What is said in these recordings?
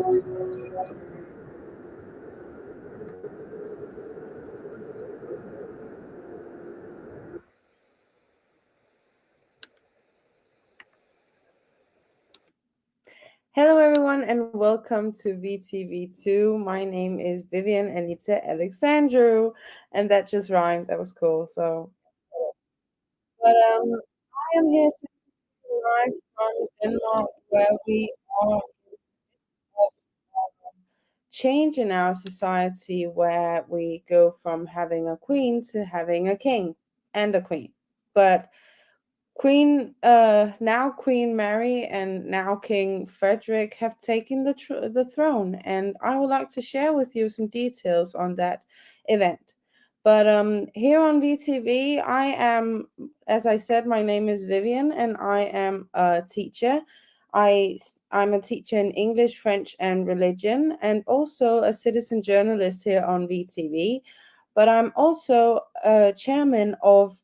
Hello, everyone, and welcome to Vtv2. My name is Vivian Anita Alexandru, and that just rhymed. That was cool. But I am here live from Denmark, where we are of change in our society, where we go from having a queen to having a king and a queen. But now Queen Mary and now King Frederik have taken the throne, and I would like to share with you some details on that event. But here on VTV, I am, as I said, my name is Vivian, and I am a teacher. I'm a teacher in English, French, and religion, and also a citizen journalist here on VTV. But I'm also a chairman of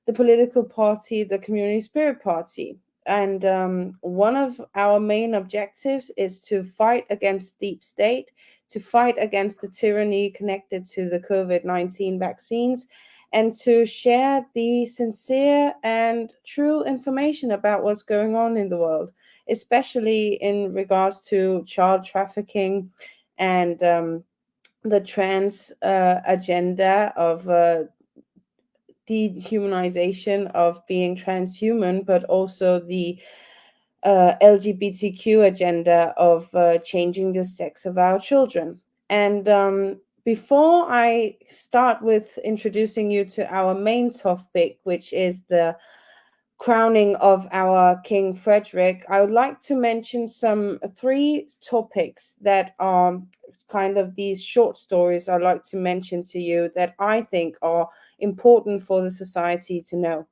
the political party, the Community Spirit Party. And one of our main objectives is to fight against deep state, to fight against the tyranny connected to the COVID-19 vaccines, and to share the sincere and true information about what's going on in the world, especially in regards to child trafficking and the trans agenda of dehumanization of being transhuman, but also the LGBTQ agenda of changing the sex of our children. And before I start with introducing you to our main topic, which is the crowning of our King Frederik, I would like to mention three topics that are kind of these short stories I'd like to mention to you that I think are important for the society to know.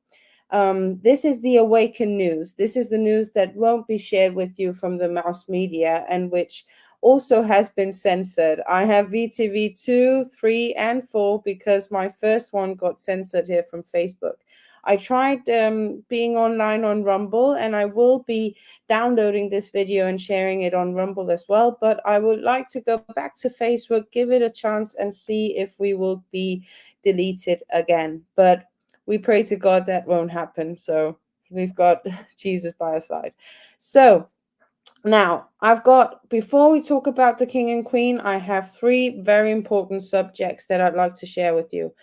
This is the awakened news. This is the news that won't be shared with you from the mass media and which also has been censored. I have VTV2, 3, and 4 because my first one got censored here from Facebook. I tried being online on Rumble, and I will be downloading this video and sharing it on Rumble as well. But I would like to go back to Facebook, give it a chance, and see if we will be deleted again. But we pray to God that won't happen. So we've got Jesus by our side. So now, before we talk about the king and queen, I have three very important subjects that I'd like to share with you.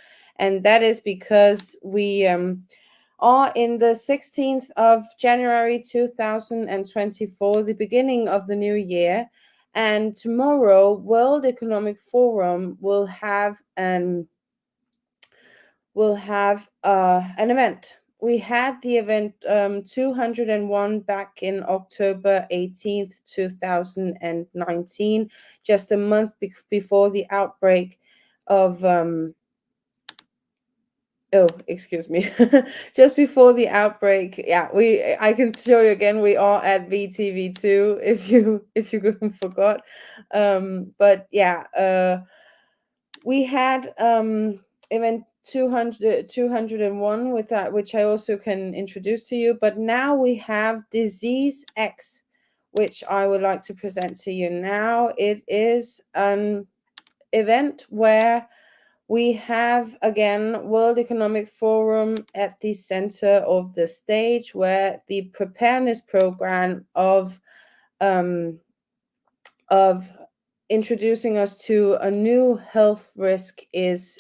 And that is because we are in the 16th of January 2024, the beginning of the new year. And tomorrow, World Economic Forum will have an event. We had the event 201 back in October 18th, 2019, just a month before the outbreak of excuse me. Just before the outbreak. Yeah, I can show you again. We are at VTV2 if you forgot. But yeah, we had event 201 with that, which I also can introduce to you. But now we have Disease X, which I would like to present to you now. It is an event where we have again World Economic Forum at the center of the stage, where the preparedness program of introducing us to a new health risk is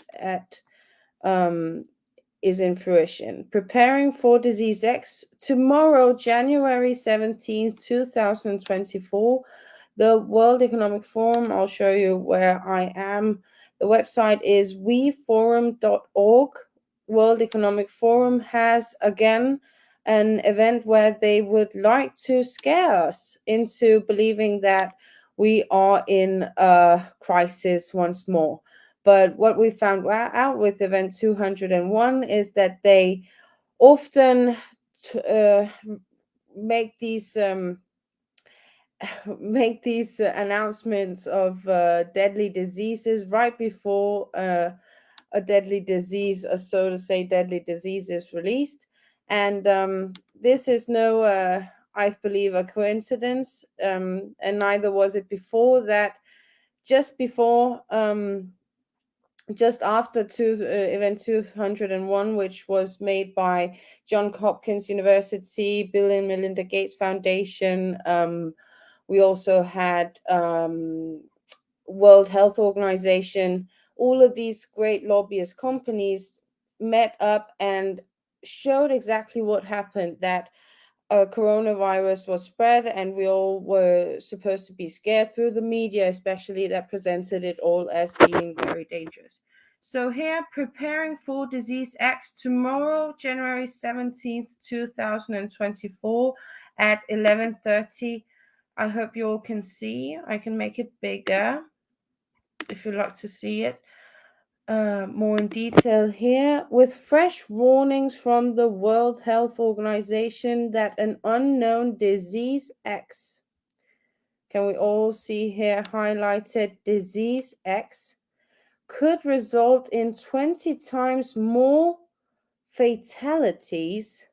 in fruition. Preparing for Disease X, tomorrow, January 17th, 2024, the World Economic Forum, I'll show you where I am. The website is weforum.org. World Economic Forum has again an event where they would like to scare us into believing that we are in a crisis once more. But what we found out with event 201 is that they often make these announcements of deadly diseases right before a deadly disease, so to say, deadly disease is released. And this is no, I believe, a coincidence, and neither was it before that. Just before, just after event 201, which was made by Johns Hopkins University, Bill and Melinda Gates Foundation. We also had World Health Organization. All of these great lobbyist companies met up and showed exactly what happened, that coronavirus was spread, and we all were supposed to be scared through the media, especially that presented it all as being very dangerous. So here, preparing for disease X tomorrow, January 17th, 2024 at 11:30. I hope you all can see. I can make it bigger if you'd like to see it more in detail here, with fresh warnings from the World Health Organization that an unknown disease X, can we all see here highlighted disease X, could result in 20 times more fatalities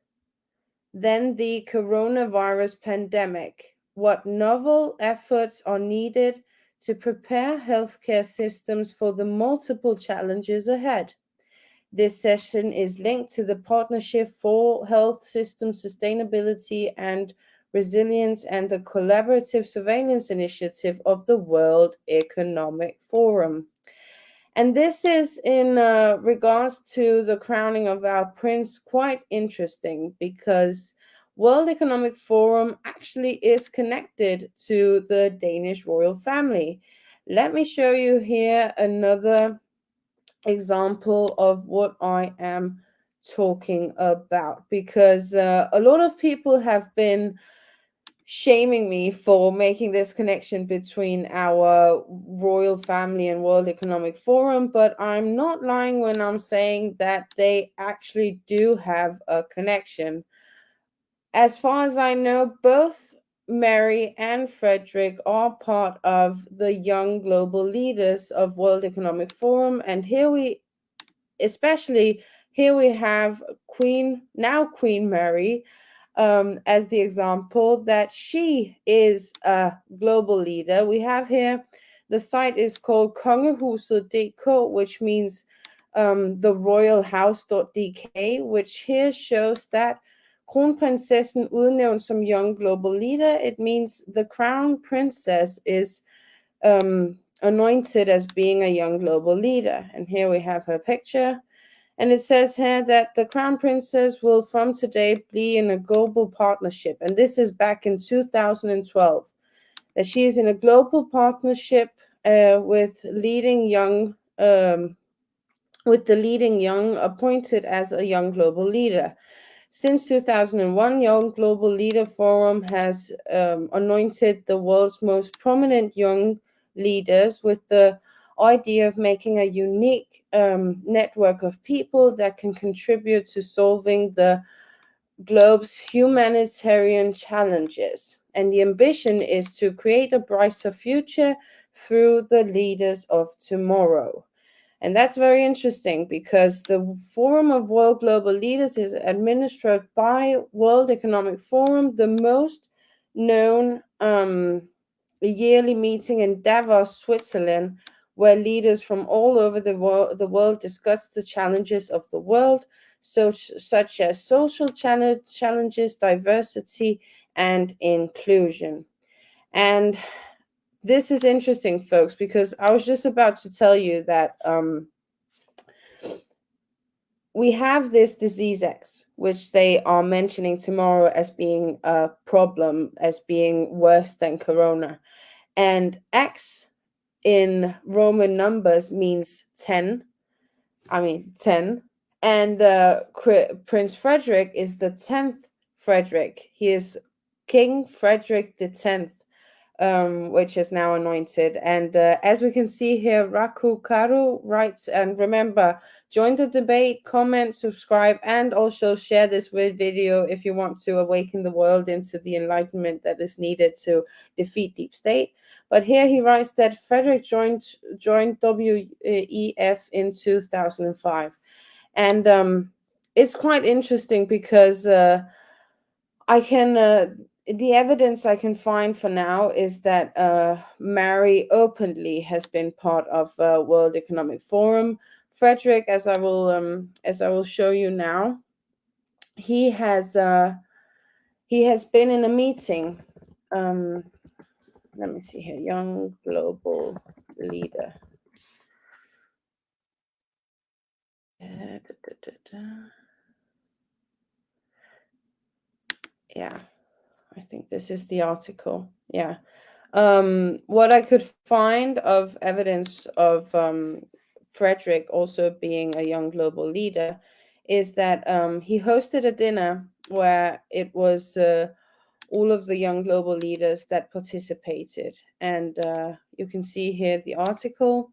than the coronavirus pandemic. What novel efforts are needed to prepare healthcare systems for the multiple challenges ahead? This session is linked to the Partnership for Health System Sustainability and Resilience and the Collaborative Surveillance Initiative of the World Economic Forum. And this is in regards to the crowning of our prince, quite interesting, because World Economic Forum actually is connected to the Danish royal family. Let me show you here another example of what I am talking about, because a lot of people have been shaming me for making this connection between our royal family and World Economic Forum, but I'm not lying when I'm saying that they actually do have a connection. As far as I know, both Mary and Frederik are part of the young global leaders of World Economic Forum, and especially here we have Queen Mary, as the example that she is a global leader. We have here, the site is called kongehuset.dk, which means the royalhouse.dk, which here shows that kronprinsessen udnævnt som young global leader. It means the crown princess is anointed as being a young global leader. And here we have her picture. And it says here that the Crown Princess will from today be in a global partnership. And this is back in 2012. That she is in a global partnership with the leading young appointed as a young global leader. Since 2001, Young Global Leader Forum has anointed the world's most prominent young leaders with the idea of making a unique network of people that can contribute to solving the globe's humanitarian challenges. And the ambition is to create a brighter future through the leaders of tomorrow. And that's very interesting, because the Forum of World Global Leaders is administered by World Economic Forum, the most known yearly meeting in Davos, Switzerland, where leaders from all over the world discuss the challenges of the world, such as social challenges, diversity, and inclusion. And this is interesting, folks, because I was just about to tell you that we have this disease X, which they are mentioning tomorrow as being a problem, as being worse than corona. And X in Roman numbers means 10. 10. And Prince Frederik is the 10th Frederik. He is King Frederik the 10th, which is now anointed. And as we can see here, Raku Karu writes, and remember, join the debate, comment, subscribe, and also share this video if you want to awaken the world into the enlightenment that is needed to defeat deep state. But here he writes that Frederik joined WEF in 2005. And it's quite interesting, because I can the evidence I can find for now is that Mary openly has been part of World Economic Forum. Frederik, as I will show you now, he has been in a meeting. Let me see here. Young global leader. Yeah, I think this is the article. Yeah. What I could find of evidence of Frederik also being a young global leader is that he hosted a dinner where it was all of the young global leaders that participated. And you can see here the article,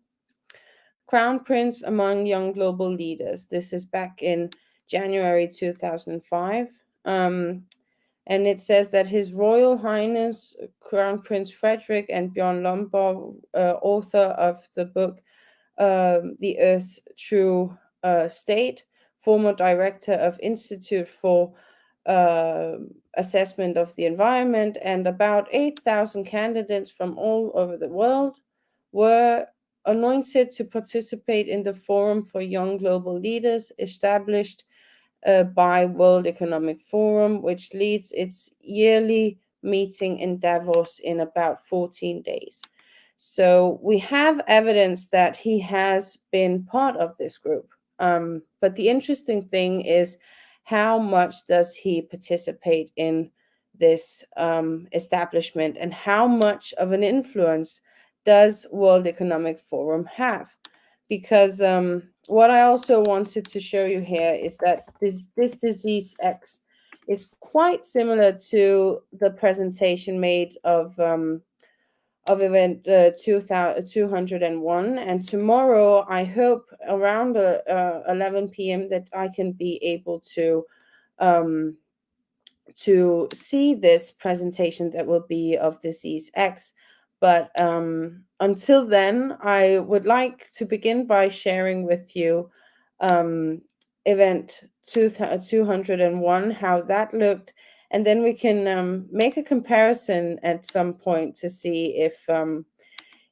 Crown Prince among young global leaders. This is back in January 2005. And it says that His Royal Highness Crown Prince Frederik and Bjorn Lomborg, author of the book The Earth's True State, former director of Institute for Assessment of the Environment, and about 8,000 candidates from all over the world were anointed to participate in the Forum for Young Global Leaders established by World Economic Forum, which leads its yearly meeting in Davos in about 14 days. So we have evidence that he has been part of this group. But the interesting thing is, how much does he participate in this establishment, and how much of an influence does World Economic Forum have? Because what I also wanted to show you here is that this disease X is quite similar to the presentation made of event 201. And tomorrow, I hope around 11 p.m. that I can be able um, to see this presentation that will be of disease X. But until then, I would like to begin by sharing with you event 201, how that looked, and then we can make a comparison at some point to see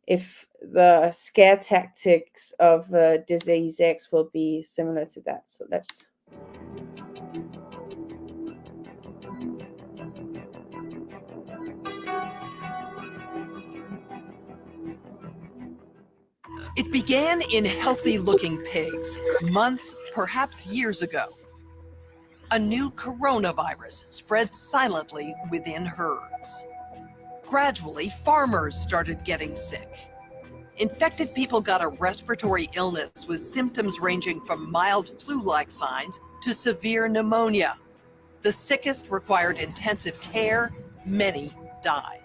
if the scare tactics of disease X will be similar to that. So let's. It began in healthy-looking pigs, months, perhaps years ago. A new coronavirus spread silently within herds. Gradually, farmers started getting sick. Infected people got a respiratory illness with symptoms ranging from mild flu-like signs to severe pneumonia. The sickest required intensive care. Many died.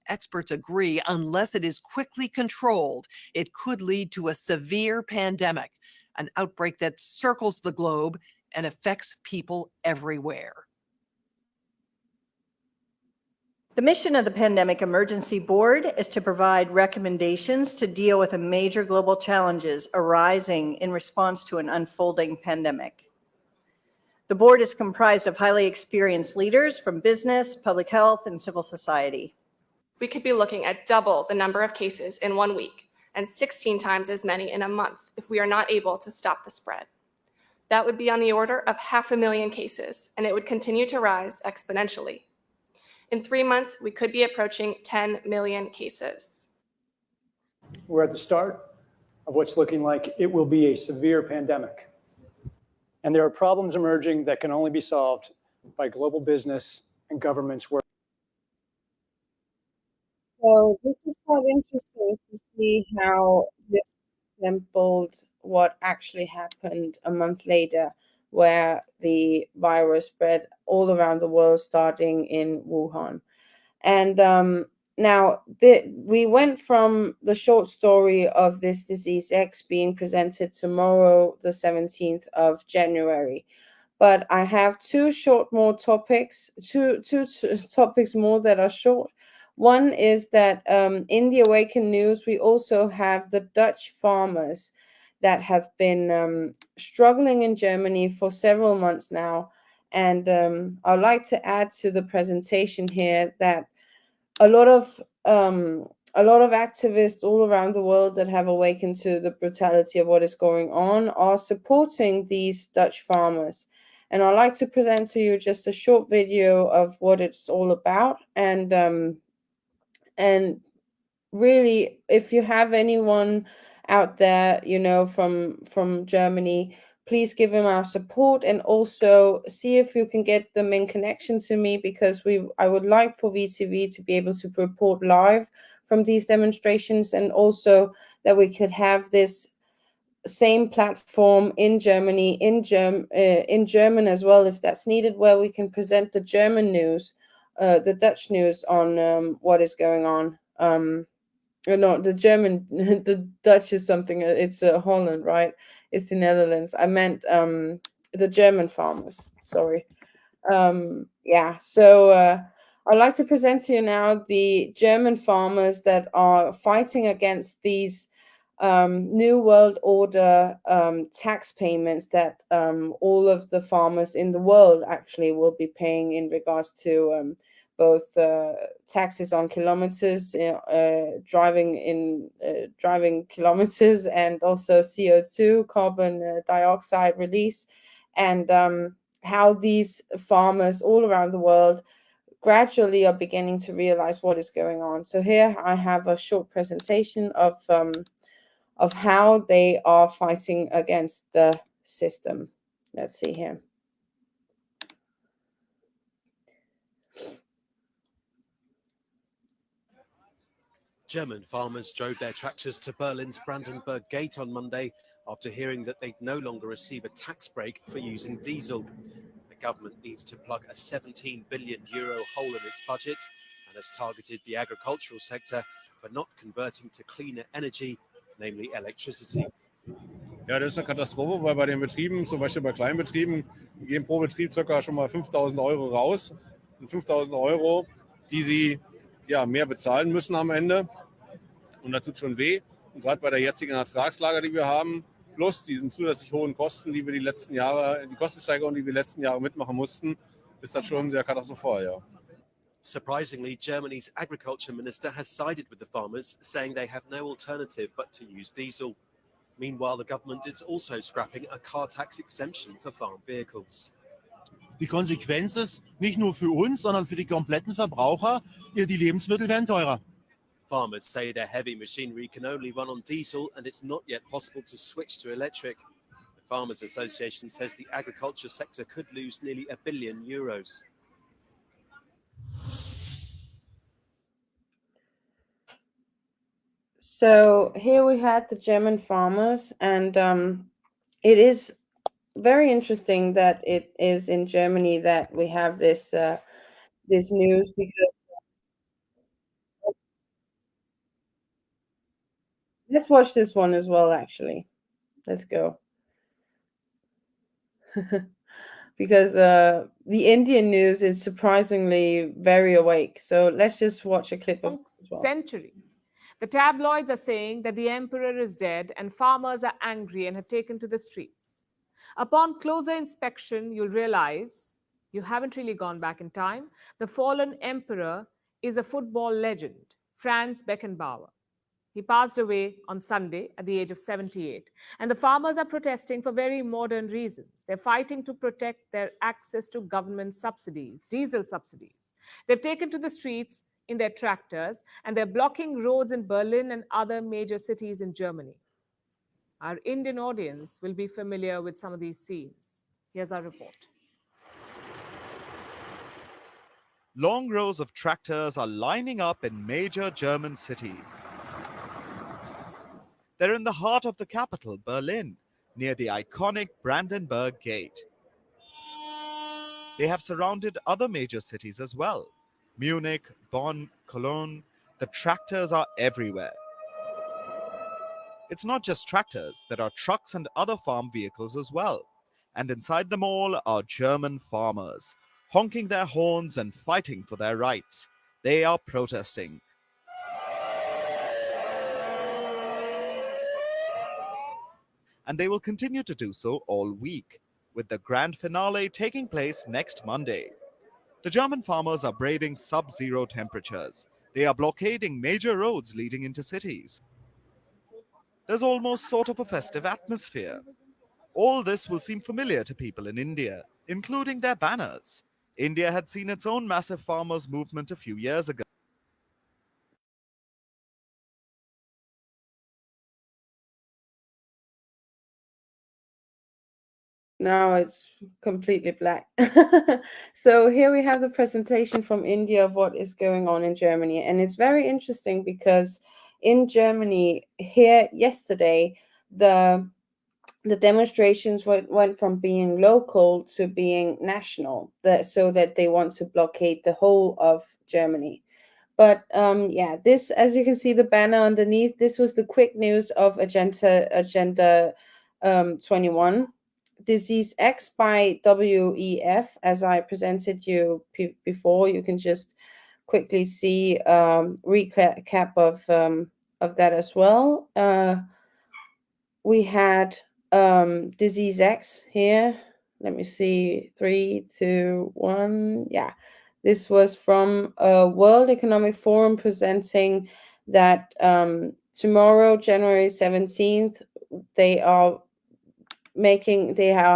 Experts agree, unless it is quickly controlled, it could lead to a severe pandemic, an outbreak that circles the globe and affects people everywhere. The mission of the Pandemic Emergency Board is to provide recommendations to deal with the major global challenges arising in response to an unfolding pandemic. The board is comprised of highly experienced leaders from business, public health, and civil society. We could be looking at double the number of cases in 1 week and 16 times as many in a month if we are not able to stop the spread. That would be on the order of 500,000 cases, and it would continue to rise exponentially. In 3 months, we could be approaching 10 million cases. We're at the start of what's looking like it will be a severe pandemic. And there are problems emerging that can only be solved by global business and governments working. So this is quite interesting to see how this resembled what actually happened a month later, where the virus spread all around the world, starting in Wuhan. And now we went from the short story of this disease X being presented tomorrow, the 17th of January. But I have two topics more that are short. One is that in the Awaken News, we also have the Dutch farmers that have been struggling in Germany for several months now. And I'd like to add to the presentation here that a lot of activists all around the world that have awakened to the brutality of what is going on are supporting these Dutch farmers. And I'd like to present to you just a short video of what it's all about. And really, if you have anyone out there, from Germany, please give him our support, and also see if you can get them in connection to me, because I would like for VTV to be able to report live from these demonstrations, and also that we could have this same platform in Germany, in German as well, if that's needed, where we can present the German news, the Dutch news on what is going on. No, the German, the Dutch is something. It's Holland, right? It's the Netherlands. I meant the German farmers. Sorry. Yeah. So I'd like to present to you now the German farmers that are fighting against these New World Order tax payments that all of the farmers in the world actually will be paying in regards to both taxes on kilometers, driving kilometers, and also CO2, carbon dioxide release, and how these farmers all around the world gradually are beginning to realize what is going on. So here I have a short presentation of how they are fighting against the system. Let's see here. German farmers drove their tractors to Berlin's Brandenburg Gate on Monday after hearing that they'd no longer receive a tax break for using diesel. The government needs to plug a €17 billion hole in its budget and has targeted the agricultural sector for not converting to cleaner energy, namely electricity. Ja, das ist eine Katastrophe, weil bei den Betrieben, zum Beispiel bei Kleinbetrieben, gehen pro Betrieb circa schon mal 5.000 € raus. Und 5.000 €, die sie mehr bezahlen müssen am Ende. Und das tut schon weh. Und gerade bei der jetzigen Ertragslage, die wir haben, plus diesen zusätzlich hohen Kosten, die wir die Kostensteigerung, die wir die letzten Jahre mitmachen mussten, ist das schon sehr katastrophal, ja. Surprisingly, Germany's agriculture minister has sided with the farmers, saying they have no alternative but to use diesel. Meanwhile, the government is also scrapping a car tax exemption for farm vehicles. Die Konsequenz ist nicht nur für uns, sondern für die kompletten Verbraucher, die Lebensmittel werden teurer. Farmers say their heavy machinery can only run on diesel and it's not yet possible to switch to electric. The Farmers Association says the agriculture sector could lose nearly €1 billion. So here we had the German farmers, and it is very interesting that it is in Germany that we have this news, because let's watch this one as well, actually. Let's go. Because the Indian news is surprisingly very awake. So let's just watch a clip of this as well. Century. The tabloids are saying that the emperor is dead and farmers are angry and have taken to the streets. Upon closer inspection, you'll realize you haven't really gone back in time. The fallen emperor is a football legend, Franz Beckenbauer. He passed away on Sunday at the age of 78. And the farmers are protesting for very modern reasons. They're fighting to protect their access to government subsidies, diesel subsidies. They've taken to the streets in their tractors, and they're blocking roads in Berlin and other major cities in Germany. Our Indian audience will be familiar with some of these scenes. Here's our report. Long rows of tractors are lining up in major German cities. They're in the heart of the capital, Berlin, near the iconic Brandenburg Gate. They have surrounded other major cities as well. Munich, Bonn, Cologne. The tractors are everywhere. It's not just tractors, there are trucks and other farm vehicles as well. And inside them all are German farmers, honking their horns and fighting for their rights. They are protesting. And they will continue to do so all week. with the grand finale taking place next Monday. The German farmers are braving sub-zero temperatures. They are blockading major roads leading into cities. There's almost sort of a festive atmosphere. All this will seem familiar to people in India, including their banners. India had seen its own massive farmers' movement a few years ago. Now it's completely black. So here we have the presentation from India of what is going on in Germany. And it's very interesting because in Germany, here yesterday, the demonstrations went from being local to being national, so that they want to blockade the whole of Germany. But yeah, this, as you can see, the banner underneath, this was the quick news of Agenda 21. Disease X by WEF, as I presented you before. You can just quickly see recap of that as well. We had Disease X here. Let me see, 3, 2, 1. Yeah, this was from World Economic Forum presenting that tomorrow, January 17th, they are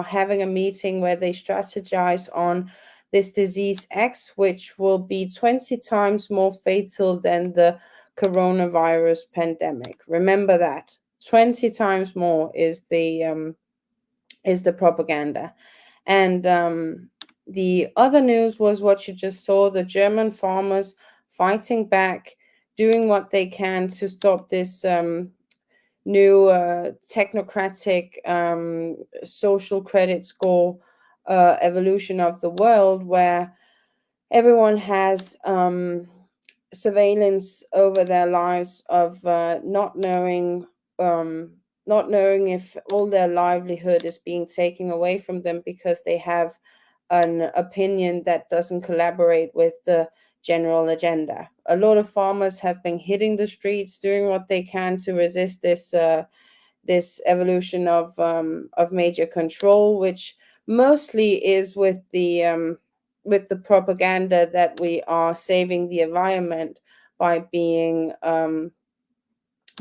having a meeting where they strategize on this disease X, which will be 20 times more fatal than the coronavirus pandemic. Remember that 20 times more is the propaganda. And the other news was what you just saw: the German farmers fighting back, doing what they can to stop this new technocratic social credit score evolution of the world, where everyone has surveillance over their lives of not knowing if all their livelihood is being taken away from them because they have an opinion that doesn't collaborate with the general agenda. A lot of farmers have been hitting the streets, doing what they can to resist this evolution of major control, which mostly is with the propaganda that we are saving the environment by being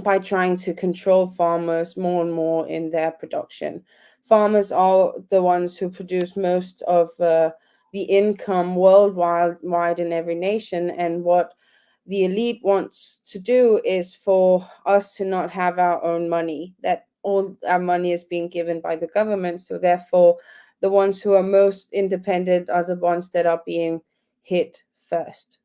by trying to control farmers more and more in their production. Farmers are the ones who produce most of the income worldwide in every nation, and what the elite wants to do is for us to not have our own money, that all our money is being given by the government. So therefore, the ones who are most independent are the ones that are being hit first.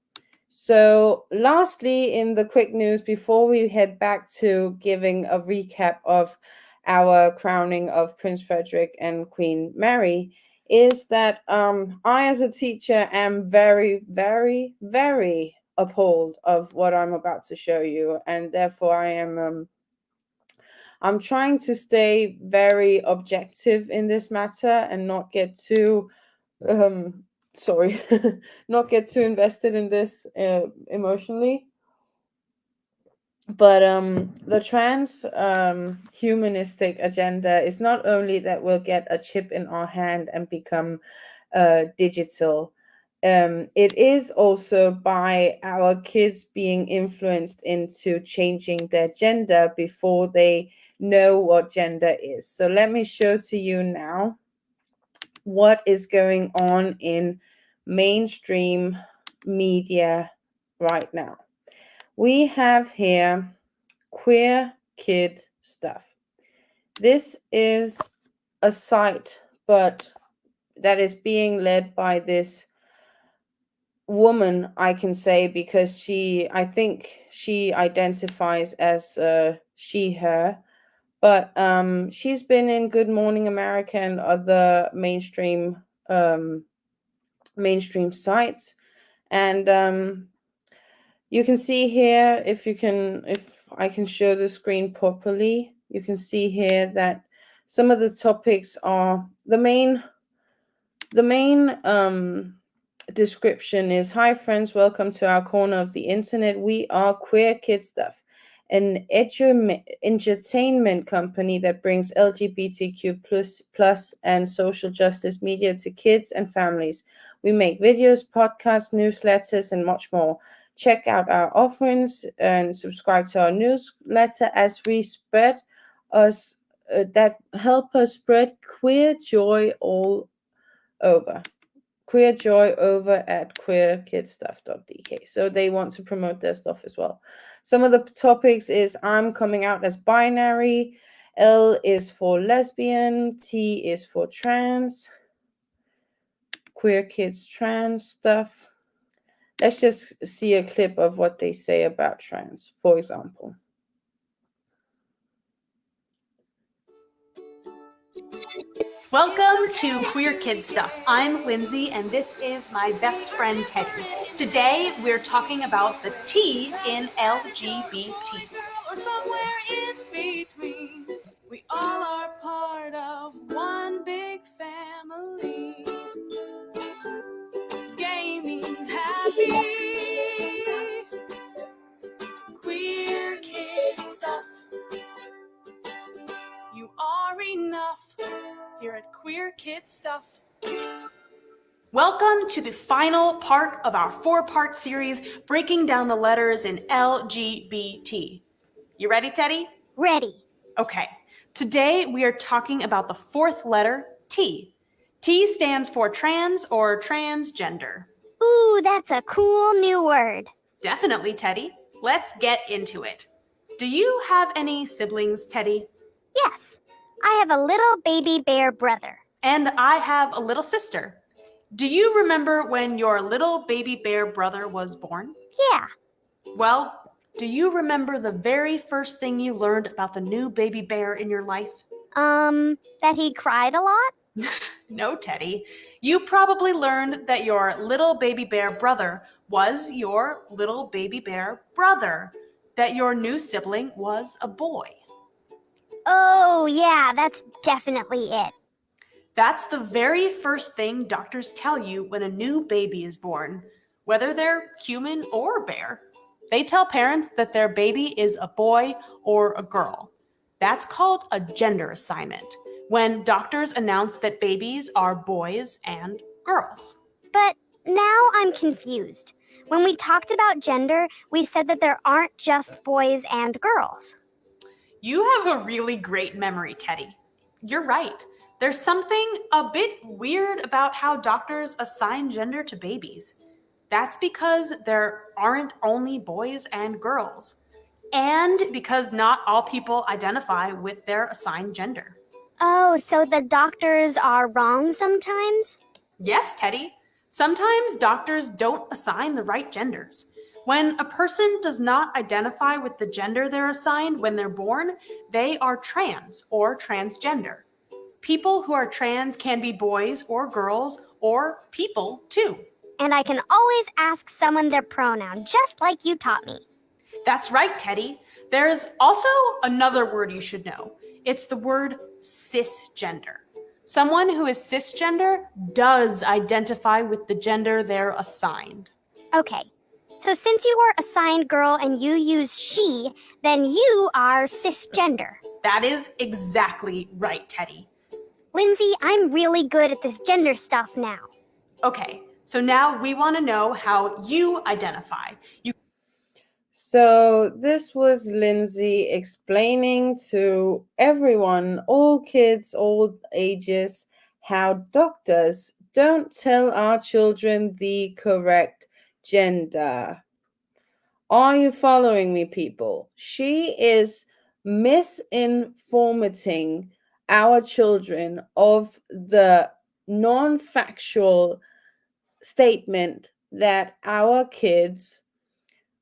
So lastly, in the quick news, before we head back to giving a recap of our crowning of Prince Frederik and Queen Mary, is that I, as a teacher, am very, very, very appalled of what I'm about to show you, and therefore I'm trying to stay very objective in this matter and not get too sorry, not get too invested in this emotionally. But the trans humanistic agenda is not only that we'll get a chip in our hand and become digital. It is also by our kids being influenced into changing their gender before they know what gender is. So let me show to you now what is going on in mainstream media right now. We have here queer kid stuff. This is a site, but that is being led by this woman, I can say, because I think she identifies as she, her, but she's been in Good Morning America and other mainstream sites, and you can see here, if I can show the screen properly, you can see here that some of the topics are the main description is: "Hi friends, welcome to our corner of the internet. We are queer kid stuff. an entertainment company that brings LGBTQ plus and social justice media to kids and families. We make videos, podcasts, newsletters, and much more. Check out our offerings and subscribe to our newsletter as we spread us that help us spread queer joy all over. Queer joy over at queerkidstuff.dk. So they want to promote their stuff as well. Some of the topics is I'm coming out as binary, L is for lesbian, T is for trans, queer kids trans stuff. Let's just see a clip of what they say about trans, for example. Welcome to Queer Kid Stuff. I'm Lindsay, and this is my best friend, Teddy. Today, we're talking about the T in LGBT. Or somewhere in between. We all are part of one big family. Gaming's happy. Queer Kid Stuff. You are enough here at Queer Kid Stuff. Welcome to the final part of our 4-part series breaking down the letters in LGBT. You ready, Teddy? Ready. Okay. Today we are talking about the 4th letter, T. T stands for trans or transgender. Ooh, that's a cool new word. Definitely, Teddy. Let's get into it. Do you have any siblings, Teddy? Yes. I have a little baby bear brother. And I have a little sister. Do you remember when your little baby bear brother was born? Yeah. Well, do you remember the very first thing you learned about the new baby bear in your life? That he cried a lot? No, Teddy. You probably learned that your little baby bear brother was your little baby bear brother, that your new sibling was a boy. Oh, yeah, that's definitely it. That's the very first thing doctors tell you when a new baby is born, whether they're human or bear. They tell parents that their baby is a boy or a girl. That's called a gender assignment, when doctors announce that babies are boys and girls. But now I'm confused. When we talked about gender, we said that there aren't just boys and girls. You have a really great memory, Teddy. You're right. There's something a bit weird about how doctors assign gender to babies. That's because there aren't only boys and girls, and because not all people identify with their assigned gender. Oh, so the doctors are wrong sometimes? Yes, Teddy. Sometimes doctors don't assign the right genders. When a person does not identify with the gender they're assigned when they're born, they are trans or transgender. People who are trans can be boys or girls or people too. And I can always ask someone their pronoun, just like you taught me. That's right, Teddy. There's also another word you should know. It's the word cisgender. Someone who is cisgender does identify with the gender they're assigned. Okay, so since you were assigned girl and you use she, then you are cisgender. That is exactly right, Teddy. Lindsay, I'm really good at this gender stuff now. Okay, so now we want to know how you identify. So this was Lindsay explaining to everyone, all kids, all ages, how doctors don't tell our children the correct gender. Are you following me, people? She is misinforming our children of the non-factual statement that our kids,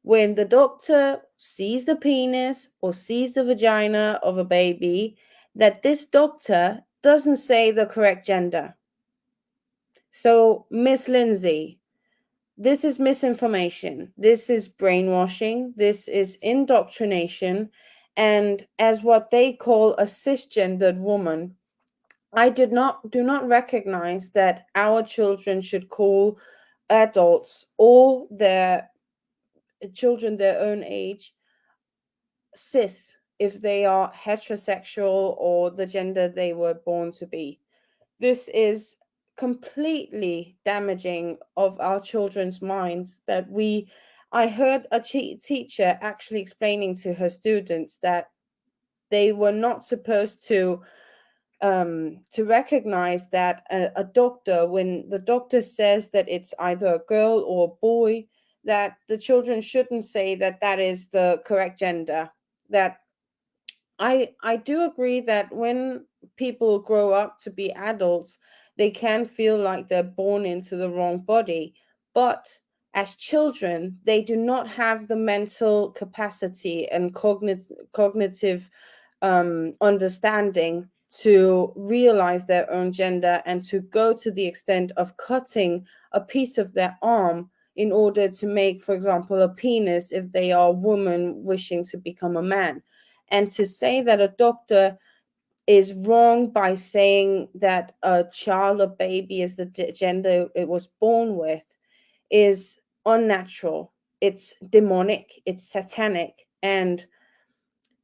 when the doctor sees the penis or sees the vagina of a baby, that this doctor doesn't say the correct gender. So, Miss Lindsay, this is misinformation. This is brainwashing. This is indoctrination. And as what they call a cisgendered woman, I do not recognize that our children should call adults or their children their own age cis if they are heterosexual or the gender they were born to be. This is completely damaging of our children's minds that I heard a teacher actually explaining to her students that they were not supposed to recognize that a doctor, when the doctor says that it's either a girl or a boy, that the children shouldn't say that that is the correct gender. That I do agree that when people grow up to be adults, they can feel like they're born into the wrong body. But as children, they do not have the mental capacity and cognitive understanding to realize their own gender and to go to the extent of cutting a piece of their arm in order to make, for example, a penis if they are a woman wishing to become a man. And to say that a doctor is wrong by saying that a child, a baby, is the gender it was born with is unnatural. It's demonic. It's satanic. And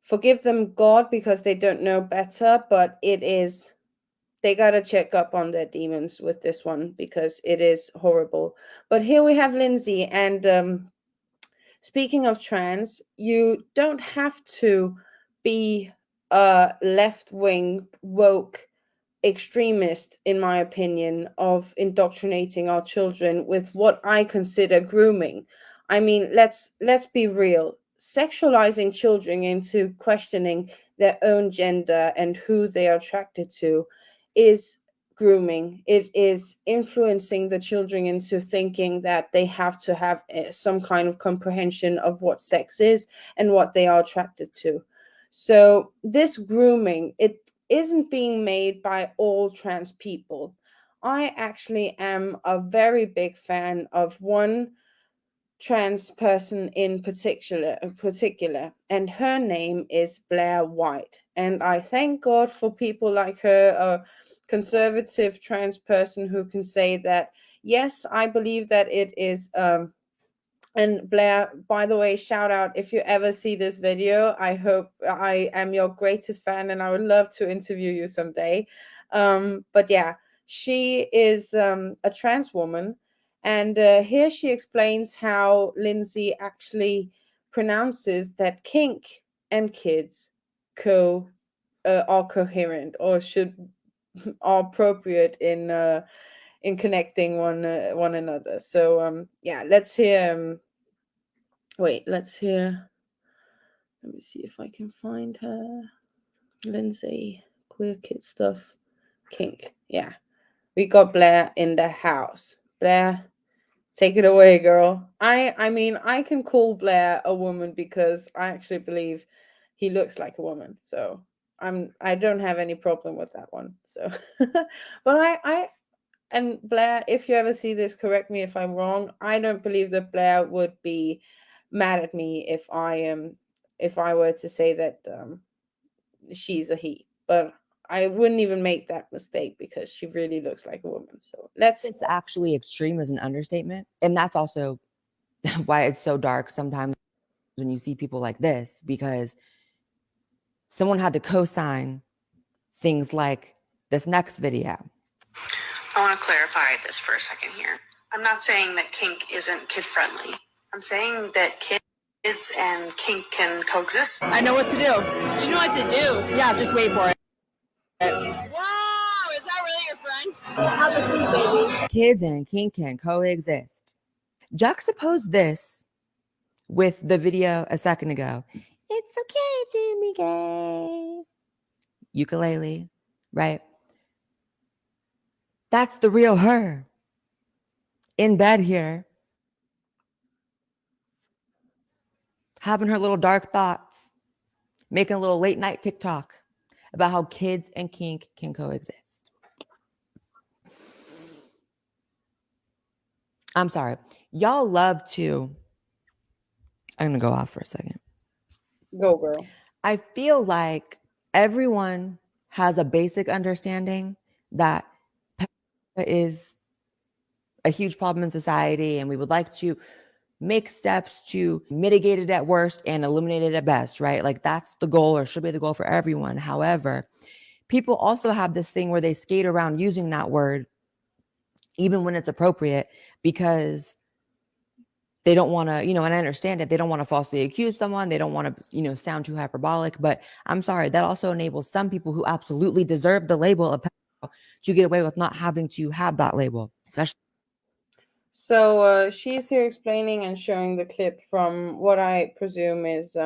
forgive them, God, because they don't know better, but they got to check up on their demons with this one because it is horrible. But here we have Lindsay. And speaking of trans, you don't have to be a left-wing woke extremist, in my opinion, of indoctrinating our children with what I consider grooming. I mean, let's be real. Sexualizing children into questioning their own gender and who they are attracted to is grooming. It is influencing the children into thinking that they have to have some kind of comprehension of what sex is and what they are attracted to. So this grooming, it isn't being made by all trans people. I actually am a very big fan of one trans person in particular, and her name is Blair White. And I thank God for people like her, a conservative trans person who can say that, yes, I believe that it is and Blair, by the way, shout out if you ever see this video. I hope I am your greatest fan and I would love to interview you someday. But yeah, she is a trans woman. And here she explains how Lindsay actually pronounces that kink and kids are coherent or are appropriate in connecting one another. So yeah, let's hear. Let's hear. Let me see if I can find her. Lindsay, queer kid stuff, kink. Yeah, we got Blair in the house. Blair, take it away, girl. I mean, I can call Blair a woman because I actually believe he looks like a woman. So I don't have any problem with that one. So, but and Blair, if you ever see this, correct me if I'm wrong. I don't believe that Blair would be mad at me if I were to say that she's a he. But I wouldn't even make that mistake because she really looks like a woman. So It's actually extreme as an understatement. And that's also why it's so dark sometimes when you see people like this, because someone had to co-sign things like this next video. I want to clarify this for a second here. I'm not saying that kink isn't kid-friendly. I'm saying that kids and kink can coexist. I know what to do. You know what to do? Yeah, just wait for it. Wow, is that really your friend? Have a seat, baby. Kids and kink can coexist. Juxtapose this with the video a second ago. It's okay to be gay. Ukulele, right? That's the real her. In bed here, having her little dark thoughts, making a little late night TikTok about how kids and kink can coexist. I'm sorry. Y'all love to. I'm going to go off for a second. Go, girl. I feel like everyone has a basic understanding that pedophilia is a huge problem in society, and we would like to make steps to mitigate it at worst and eliminate it at best, right? Like that's the goal, or should be the goal for everyone. However, people also have this thing where they skate around using that word even when it's appropriate, because they don't want to, and I understand it. They don't want to falsely accuse someone. They don't want to, sound too hyperbolic. But I'm sorry, that also enables some people who absolutely deserve the label of pedophile to get away with not having to have that label, especially. So she's here explaining and showing the clip from what I presume is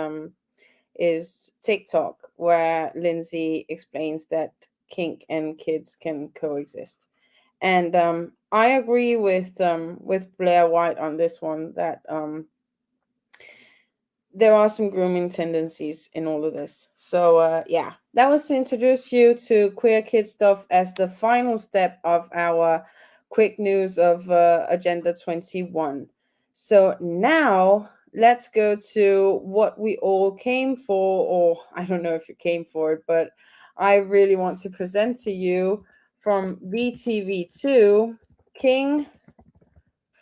TikTok, where Lindsay explains that kink and kids can coexist. And I agree with Blair White on this one, that there are some grooming tendencies in all of this. So yeah, that was to introduce you to queer kid stuff as the final step of our quick news of Agenda 21. So now let's go to what we all came for, or I don't know if you came for it, but I really want to present to you from Vtv2, King,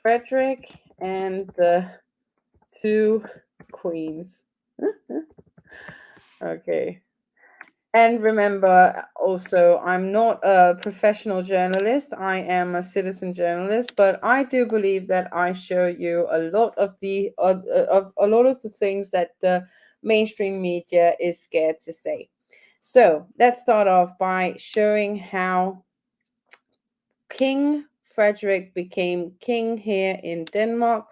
Frederik, and the two queens. Okay. And remember also, I'm not a professional journalist. I am a citizen journalist, but I do believe that I show you a lot of the things that the mainstream media is scared to say. So let's start off by showing how King Frederik became king here in Denmark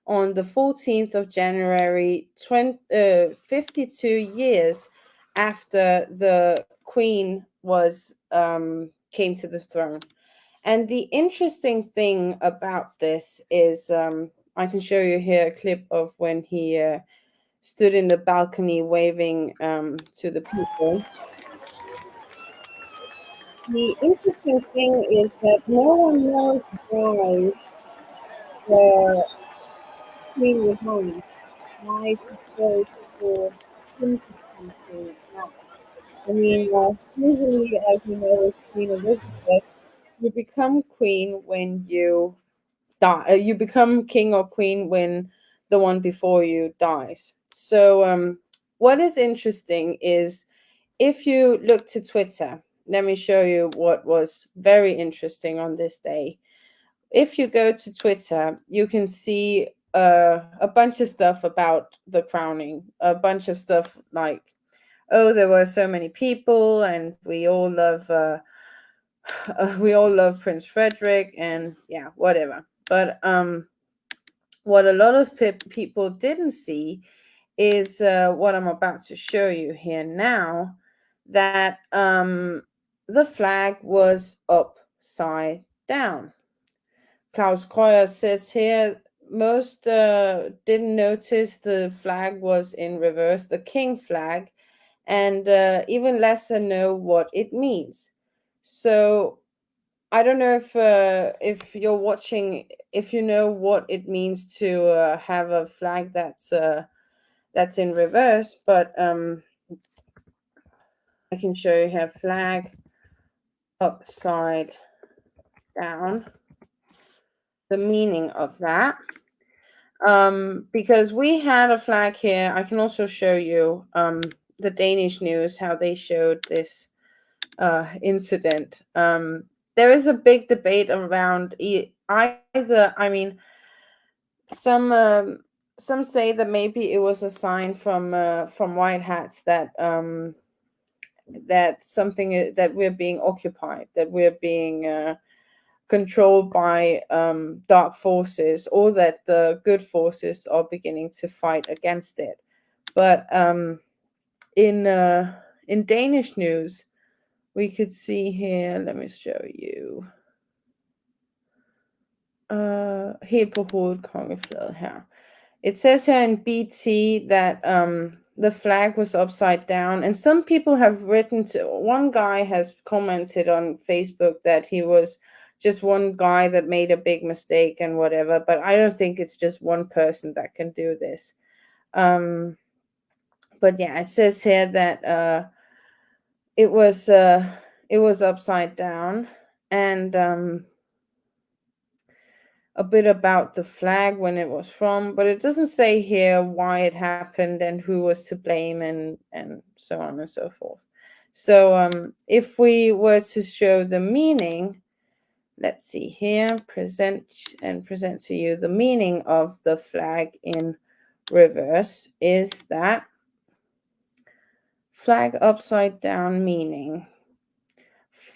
on the 14th of January, 52 years after the queen was came to the throne. And the interesting thing about this is, I can show you here a clip of when he stood in the balcony waving to the people. The interesting thing is that no one knows why the queen resigned, why she chose for him to come to power. I mean, usually, as you know, with Queen Elizabeth, you become queen when you die. You become king or queen when the one before you dies. So, what is interesting is, if you look to Twitter, let me show you what was very interesting on this day. If you go to Twitter, you can see a bunch of stuff about the crowning, a bunch of stuff like, oh, there were so many people, and we all love Prince Frederik, and yeah, whatever. But what a lot of people didn't see is what I'm about to show you here now, that the flag was upside down. Klaus Kreuer says here, most didn't notice the flag was in reverse, the king flag, and even lesser know what it means. So I don't know if you're watching, if you know what it means to have a flag that's in reverse, but I can show you here, flag upside down, the meaning of that. Because we had a flag here. I can also show you the Danish news, how they showed this incident. There is a big debate around either, I mean, some say that maybe it was a sign from white hats that that something, that we're being occupied, that we're being controlled by dark forces, or that the good forces are beginning to fight against it. But in Danish news, we could see here, let me show you. Helt på hovedet kongeflaget her. It says here in BT that the flag was upside down, and some people have written to, one guy has commented on Facebook that he was just one guy that made a big mistake and whatever, but I don't think it's just one person that can do this. But yeah, it says here that it was upside down, and a bit about the flag, when it was from, but it doesn't say here why it happened and who was to blame, and so on and so forth. So if we were to show the meaning, let's see here, present to you the meaning of the flag in reverse is that flag upside down meaning.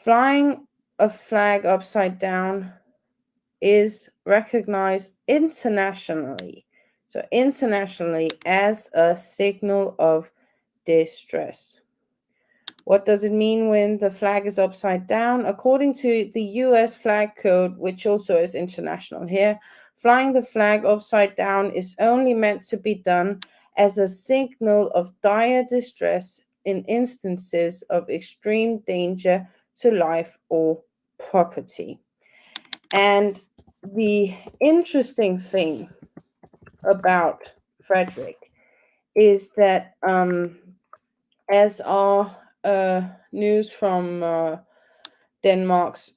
Flying a flag upside down is recognized internationally. So internationally as a signal of distress. What does it mean when the flag is upside down? According to the US flag code, which also is international here, flying the flag upside down is only meant to be done as a signal of dire distress in instances of extreme danger to life or property. And the interesting thing about Frederik is that as our news from Denmark's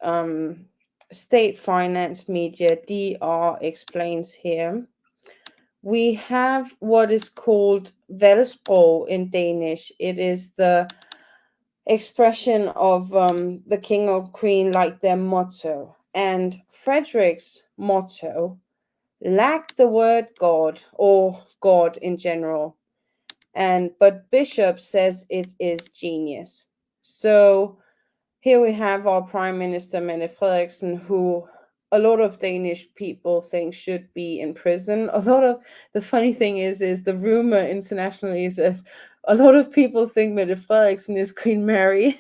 state finance media, DR, explains here, we have what is called valgsprog in Danish. It is the expression of the king or queen, like their motto. And Frederik's motto lacked the word God, or God in general. But Bishop says it is genius. So here we have our Prime Minister Mette Frederiksen, who a lot of Danish people think should be in prison. The funny thing is the rumor internationally is that a lot of people think Mette Frederiksen is Queen Mary.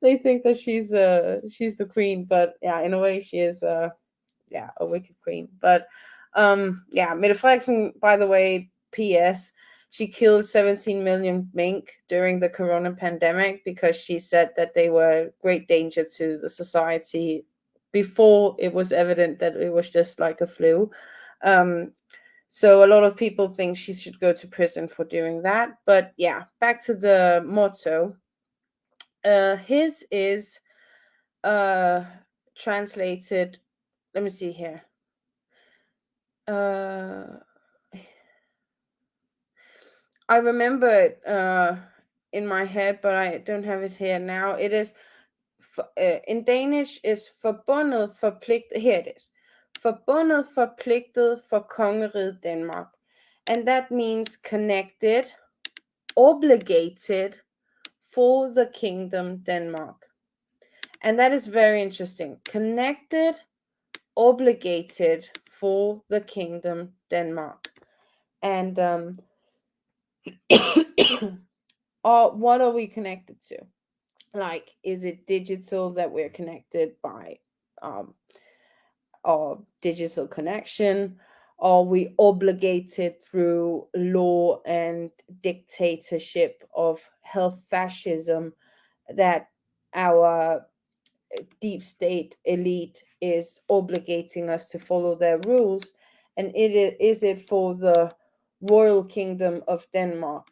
They think that she's the queen, but yeah, in a way she is a wicked queen. But Mette Frederiksen, by the way, PS, she killed 17 million mink during the corona pandemic because she said that they were great danger to the society before it was evident that it was just like a flu. So a lot of people think she should go to prison for doing that. But yeah, back to the motto. His is translated, let me see here. I remember it in my head, but I don't have it here now. It is in Danish is forbundet forpligtet. Here it is. Forbundet forpligtet for kongeriget Denmark. And that means connected, obligated for the kingdom Denmark. And that is very interesting. Connected, obligated for the kingdom Denmark. And what are we connected to? Like, is it digital that we're connected by our digital connection? Are we obligated through law and dictatorship of health fascism that our deep state elite is obligating us to follow their rules? And is it for the royal kingdom of Denmark?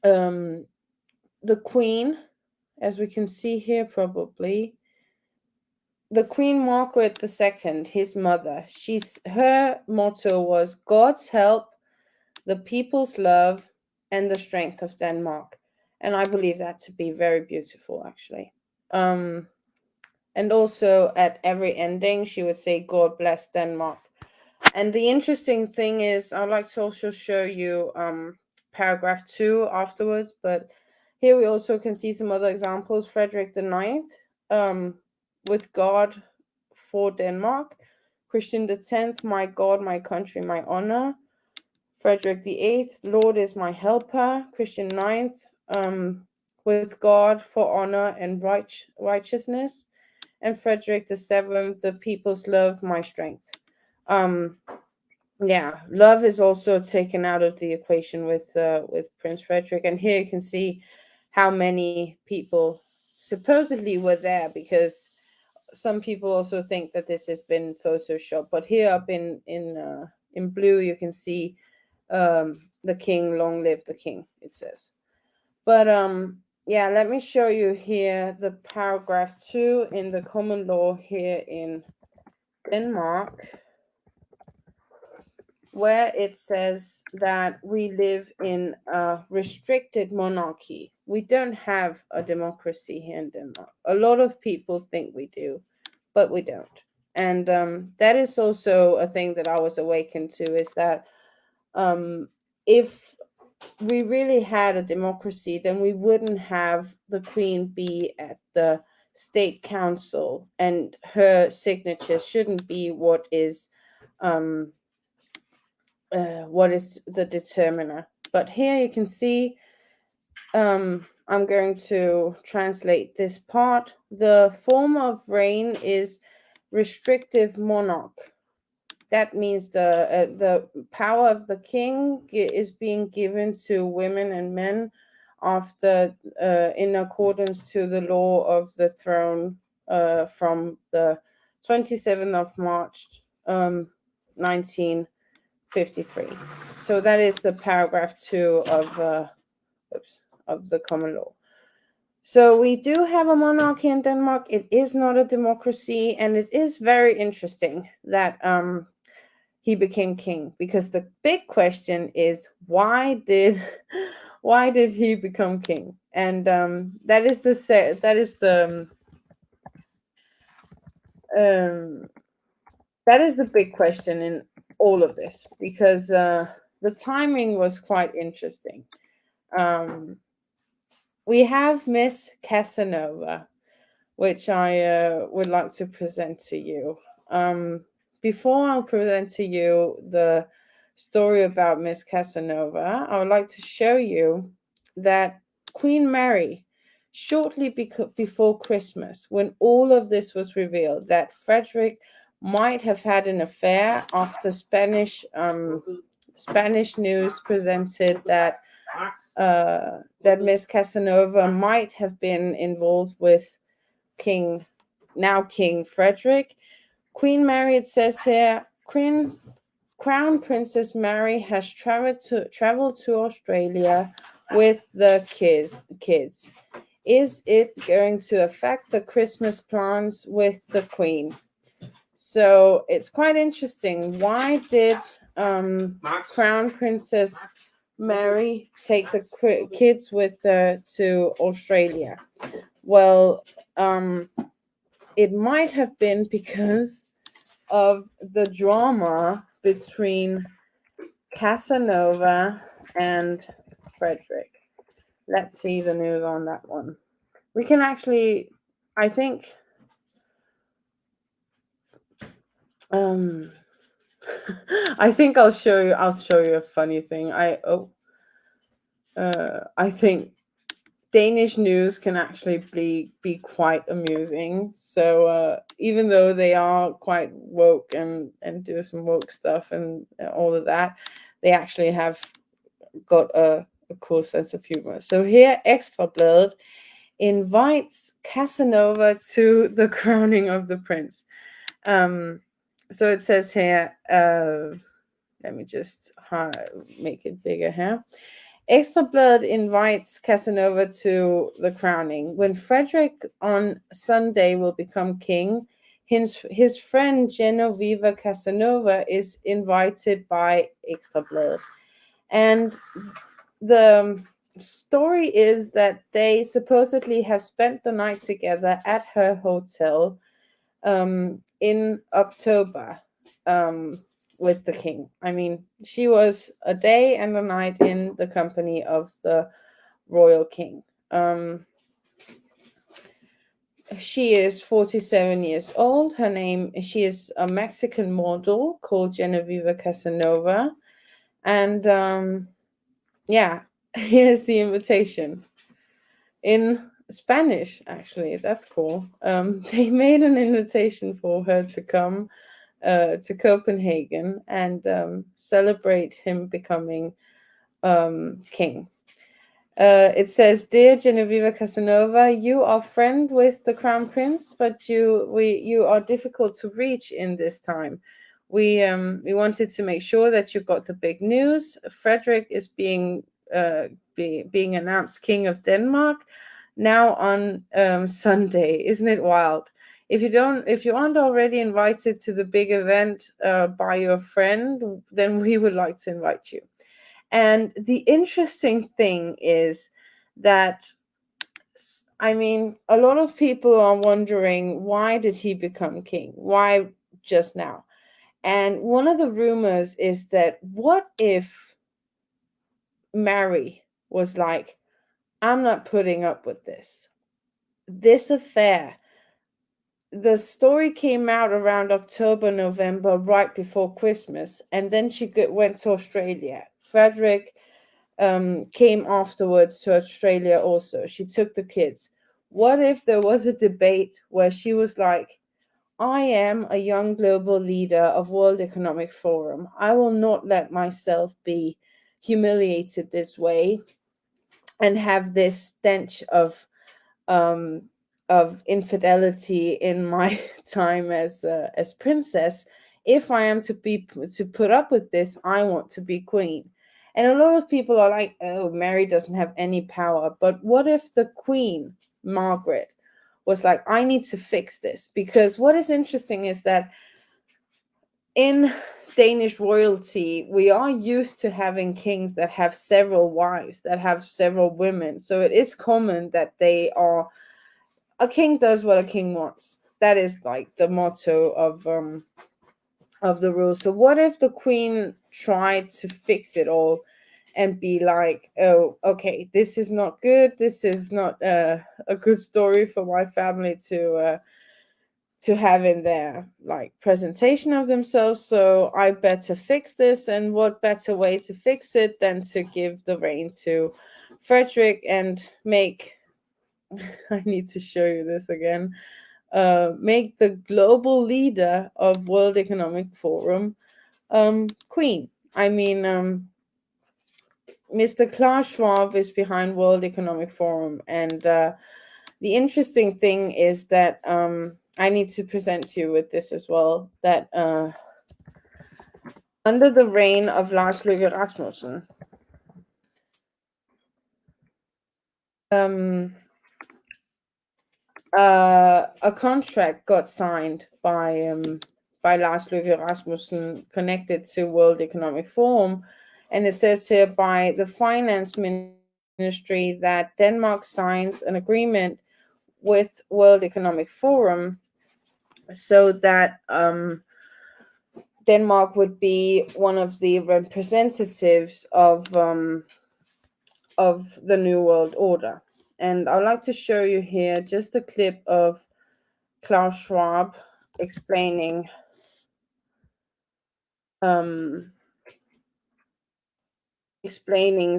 The queen, as we can see here, probably the Queen Margaret II, his mother, her motto was God's help, the people's love, and the strength of Denmark. And I believe that to be very beautiful, actually. And also at every ending, she would say, God bless Denmark. And the interesting thing is, I'd like to also show you paragraph 2 afterwards, but here we also can see some other examples. Frederik IX, with God for Denmark. Christian X, my God, my country, my honor. Frederik VIII, Lord is my helper. Christian IX, with God for honor and righteousness. And Frederik VII, the people's love, my strength. Love is also taken out of the equation with Prince Frederik. And here you can see how many people supposedly were there, because some people also think that this has been photoshopped. But here up in blue, you can see the king, long live the king, it says. But let me show you here the paragraph 2 in the common law here in Denmark, where it says that we live in a restricted monarchy. We don't have a democracy here in Denmark. A lot of people think we do, but we don't. And that is also a thing that I was awakened to, is that if we really had a democracy, then we wouldn't have the Queen be at the State Council, and her signature shouldn't be what is the determiner. But here you can see, I'm going to translate this part. The form of reign is restrictive monarch. That means the power of the king is being given to women and men after, in accordance to the law of the throne from the 27th of March 1953. So that is the paragraph 2 of the common law. So we do have a monarchy in Denmark. It is not a democracy, and it is very interesting that he became king, because the big question is, why did he become king? And that is the big question in all of this, because the timing was quite interesting. We have Miss Casanova, which I would like to present to you. Before I'll present to you the story about Miss Casanova, I would like to show you that Queen Mary, shortly before Christmas, when all of this was revealed, that Frederik might have had an affair after Spanish news presented that Miss Casanova might have been involved with King Frederik. Queen Mary, it says here, Crown Princess Mary has traveled to Australia with the kids. Is it going to affect the Christmas plans with the Queen? So it's quite interesting. Why did Crown Princess Mary take the kids with her to Australia? Well, it might have been because of the drama between Casanova and Frederik. Let's see the news on that one. We can actually, I think, I think I'll show you a funny thing. I think Danish news can actually be quite amusing. So even though they are quite woke and do some woke stuff and all of that, they actually have got a cool sense of humor. So here, Ekstra Bladet invites Casanova to the crowning of the prince. So it says here, let me just make it bigger here. Ekstra Bladet invites Casanova to the crowning. When Frederik on Sunday will become king, his friend Genoveva Casanova is invited by Ekstra Bladet. And the story is that they supposedly have spent the night together at her hotel in October with the king. I mean, she was a day and a night in the company of the royal king. She is 47 years old. She is a Mexican model called Genoveva Casanova. And yeah, here's the invitation in Spanish, actually. That's cool. They made an invitation for her to come to Copenhagen and celebrate him becoming king. It says, "Dear Genoveva Casanova, you are friend with the Crown Prince, but you are difficult to reach in this time. We wanted to make sure that you got the big news. Frederik is being announced King of Denmark now on Sunday. Isn't it wild? if you aren't already invited to the big event by your friend, then we would like to invite you. And the interesting thing is that, I mean, a lot of people are wondering, why did he become king? Why just now? And one of the rumors is that, what if Mary was like, I'm not putting up with this affair. The story came out around October, November, right before Christmas, and then she went to Australia. Frederik came afterwards to Australia also. She took the kids. What if there was a debate where she was like, I am a young global leader of World Economic Forum. I will not let myself be humiliated this way and have this stench of infidelity in my time as princess. If I am to put up with this, I want to be queen. And a lot of people are like, oh, Mary doesn't have any power. But what if the Queen, Margaret, was like, I need to fix this? Because what is interesting is that in Danish royalty, we are used to having kings that have several wives, that have several women. So it is common that they are, a king does what a king wants. That is like the motto of the rule. So what if the Queen tried to fix it all and be like, oh, okay, this is not good. This is not a good story for my family to have in their like presentation of themselves. So I better fix this. And what better way to fix it than to give the reign to Frederik and make, I need to show you this again, make the global leader of World Economic Forum queen. I mean, Mr. Klaus Schwab is behind World Economic Forum, and the interesting thing is that I need to present you with this as well, that under the reign of Lars Løkke Rasmussen, a contract got signed by Lars Løkke Rasmussen connected to World Economic Forum, and it says here, by the finance ministry, that Denmark signs an agreement with World Economic Forum so that Denmark would be one of the representatives of the New World Order. And I'd like to show you here just a clip of Klaus Schwab explaining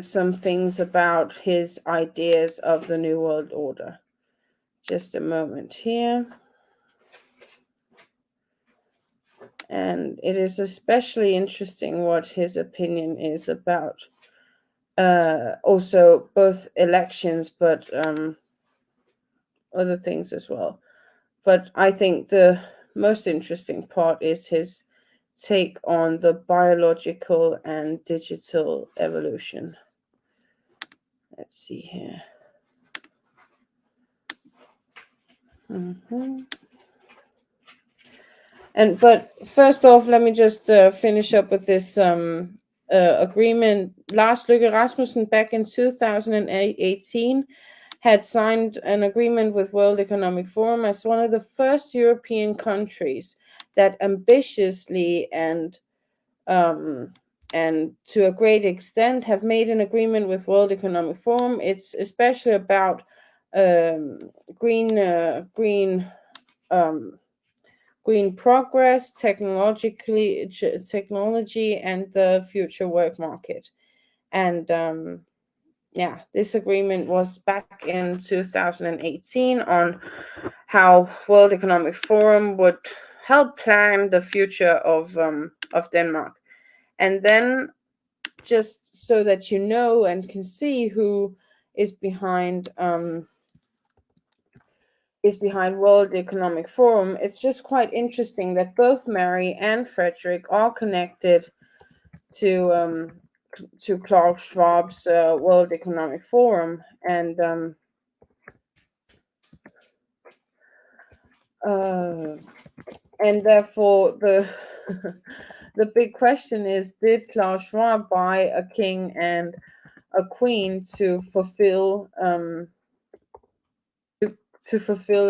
some things about his ideas of the New World Order. Just a moment here. And it is especially interesting what his opinion is about also both elections, but other things as well. But I think the most interesting part is his take on the biological and digital evolution. Let's see here. But first off, let me just finish up with this agreement. Lars Løkke Rasmussen back in 2018 had signed an agreement with World Economic Forum as one of the first European countries that ambitiously and to a great extent have made an agreement with World Economic Forum. It's especially about green progress, technology, and the future work market. And yeah, this agreement was back in 2018 on how World Economic Forum would help plan the future of Denmark. And then, just so that you know and can see who is behind World Economic Forum, it's just quite interesting that both Mary and Frederik are connected to Klaus Schwab's World Economic Forum. And And therefore, the the big question is: did Klaus Schwab buy a king and a queen to fulfill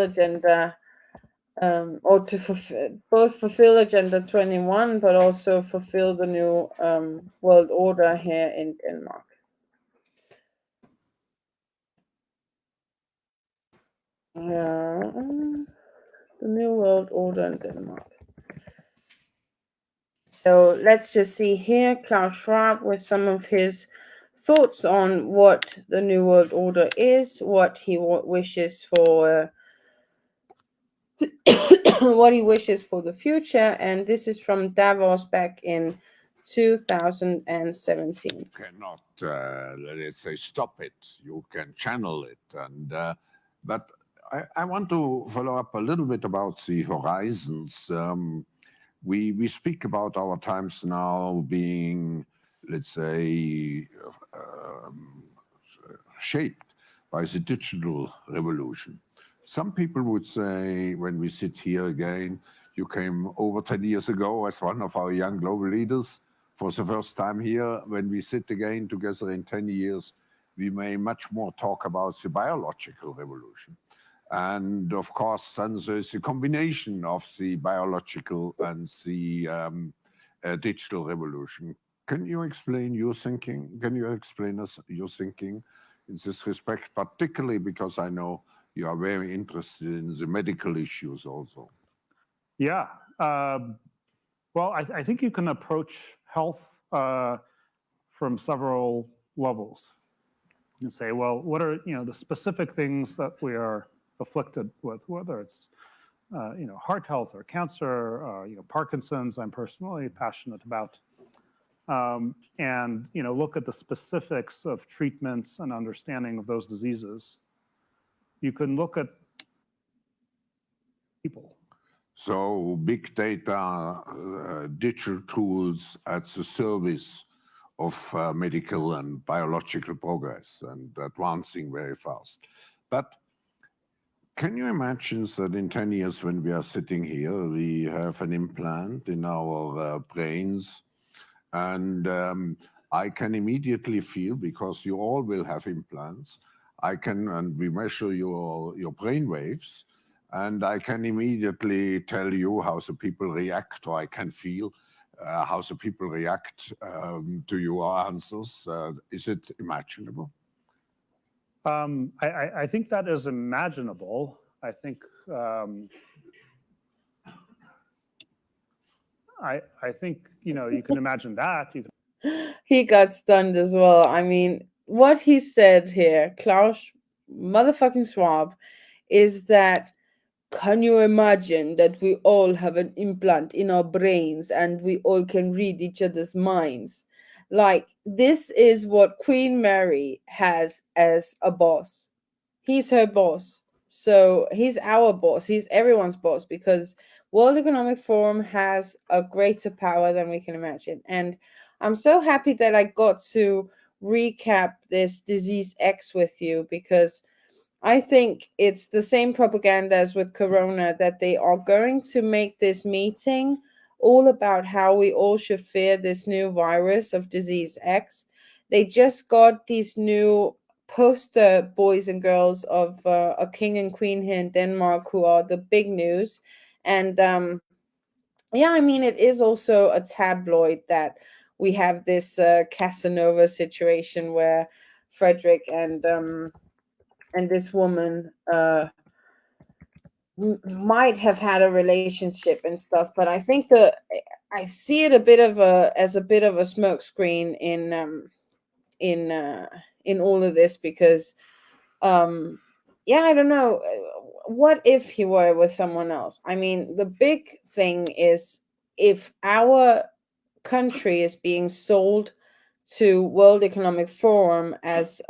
agenda, or to fulfill agenda 21, but also fulfill the new world order here in Denmark? The new world order in Denmark. So let's just see here Klaus Schwab with some of his thoughts on what the new world order is, what he wishes for, what he wishes for the future, and this is from Davos back in 2017. Cannot, let's say, stop it. You can channel it, and but I want to follow up a little bit about the horizons. We speak about our times now being, let's say, shaped by the digital revolution. Some people would say, when we sit here again, you came over 10 years ago as one of our young global leaders. For the first time here, when we sit again together in 10 years, we may much more talk about the biological revolution. And of course, then there's a combination of the biological and the digital revolution. Can you explain your thinking? Can you explain us your thinking in this respect, particularly because I know you are very interested in the medical issues also? Yeah. Well, I think you can approach health from several levels. You can say, well, what are the specific things that we are afflicted with, whether it's heart health or cancer, Parkinson's. I'm personally passionate about, and look at the specifics of treatments and understanding of those diseases. You can look at people. So big data, digital tools at the service of medical and biological progress and advancing very fast. But can you imagine that in 10 years when we are sitting here, we have an implant in our brains, and I can immediately feel, because you all will have implants, and we measure your brain waves, and I can immediately tell you how the people react, or I can feel how the people react to your answers. Is it imaginable? I think that is imaginable. I think I think you can imagine that. He got stunned as well. I mean, what he said here, Klaus motherfucking Schwab, is that, can you imagine that we all have an implant in our brains and we all can read each other's minds? Like, this is what Queen Mary has as a boss. He's her boss. So he's our boss. He's everyone's boss, because World Economic Forum has a greater power than we can imagine. And I'm so happy that I got to recap this disease X with you, because I think it's the same propaganda as with Corona, that they are going to make this meeting all about how we all should fear this new virus of disease X. They just got these new poster boys and girls of a king and queen here in Denmark, who are the big news. And yeah, I mean, it is also a tabloid that we have this Casanova situation where Frederik and this woman might have had a relationship and stuff, but I think I see it as a bit of a smokescreen in all of this, because yeah, I don't know, what if he were with someone else? I mean, the big thing is, if our country is being sold to World Economic Forum as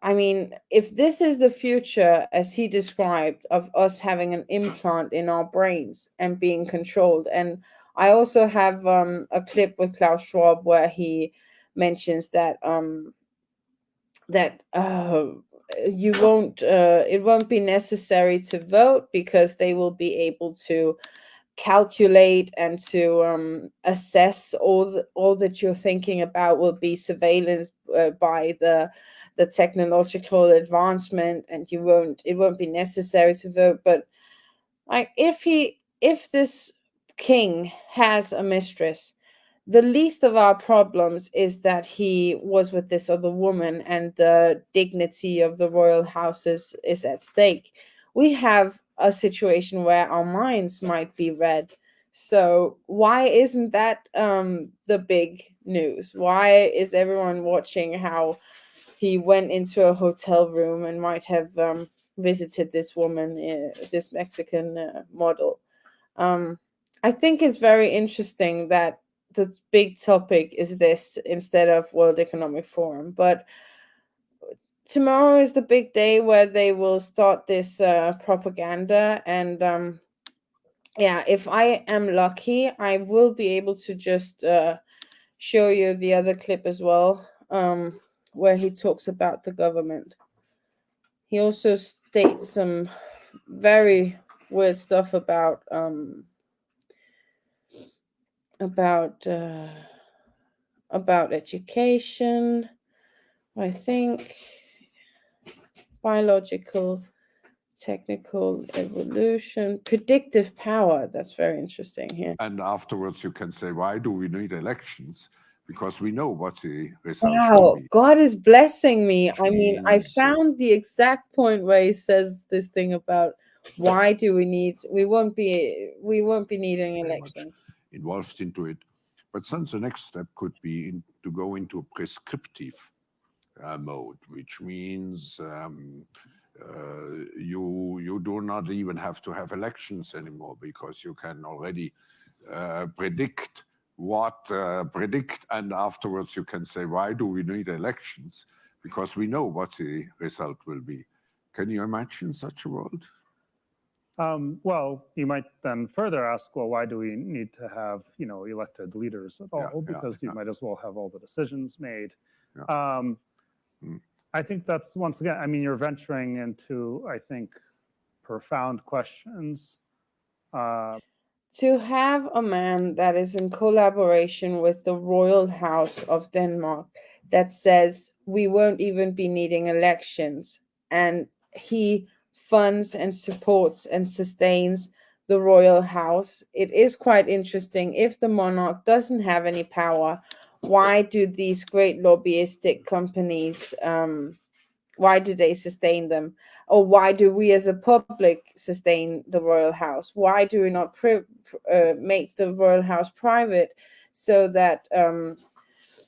I mean, if this is the future as he described, of us having an implant in our brains and being controlled. And I also have a clip with Klaus Schwab where he mentions that it won't be necessary to vote, because they will be able to calculate and to assess all that you're thinking about will be surveillance by the technological advancement, and it won't be necessary to vote. But like, if this king has a mistress, the least of our problems is that he was with this other woman, and the dignity of the royal houses is at stake. We have a situation where our minds might be read. So why isn't that the big news? Why is everyone watching how he went into a hotel room and might have visited this woman, this Mexican model? I think it's very interesting that the big topic is this instead of World Economic Forum. But tomorrow is the big day where they will start this propaganda. And yeah, if I am lucky, I will be able to just show you the other clip as well, where he talks about the government. He also states some very weird stuff about education, I think, biological, technical evolution, predictive power. That's very interesting here. And afterwards, you can say, why do we need elections? Because we know what the result will Wow, be. God is blessing me. I mean, I Means, found the exact point where he says this thing about why do we won't be needing elections. involved into it. But then the next step could be to go into a prescriptive mode, which means you do not even have to have elections anymore, because you can already predict, and afterwards you can say, why do we need elections? Because we know what the result will be. Can you imagine such a world? Well, you might then further ask, well, why do we need to have, elected leaders at all? Because you might as well have all the decisions made. I think that's, once again, I mean, you're venturing into, I think, profound questions. To have a man that is in collaboration with the royal house of Denmark that says we won't even be needing elections, and he funds and supports and sustains the royal house, it is quite interesting. If the monarch doesn't have any power, why do these great lobbyistic companies why do they sustain them? Or why do we as a public sustain the royal house? Why do we not make the royal house private, so that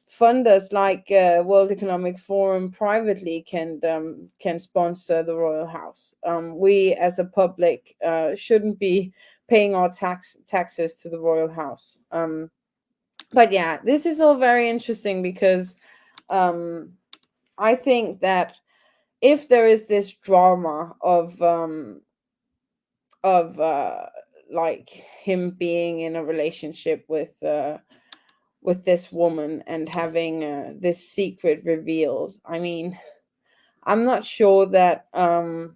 funders like World Economic Forum privately can sponsor the royal house? We as a public shouldn't be paying our taxes to the royal house. But yeah, this is all very interesting, because I think that if there is this drama of like him being in a relationship with this woman and having this secret revealed, I mean, I'm not sure that the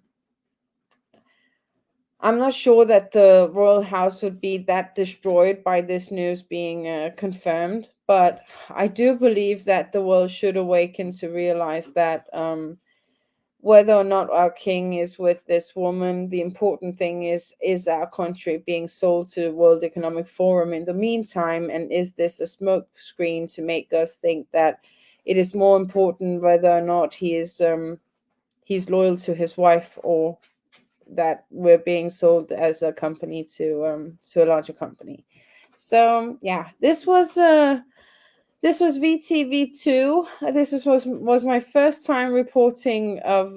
royal house would be that destroyed by this news being confirmed, but I do believe that the world should awaken to realize that whether or not our king is with this woman, the important thing is our country being sold to the World Economic Forum in the meantime, and is this a smoke screen to make us think that it is more important whether or not he's loyal to his wife, or that we're being sold as a company to a larger company. So yeah, this was Vtv2. This was my first time reporting of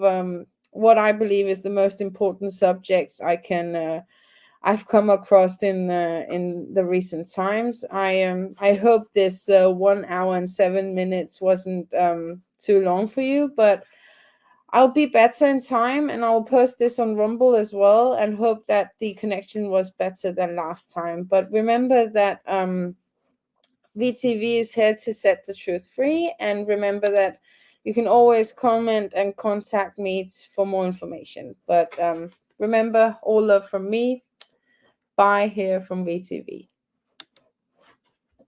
what I believe is the most important subjects I've come across in the recent times. I hope this 1 hour and 7 minutes wasn't too long for you, but I'll be better in time, and I'll post this on Rumble as well, and hope that the connection was better than last time. But remember that VTV is here to set the truth free, and remember that you can always comment and contact me for more information. But remember, all love from me. Bye here from VTV.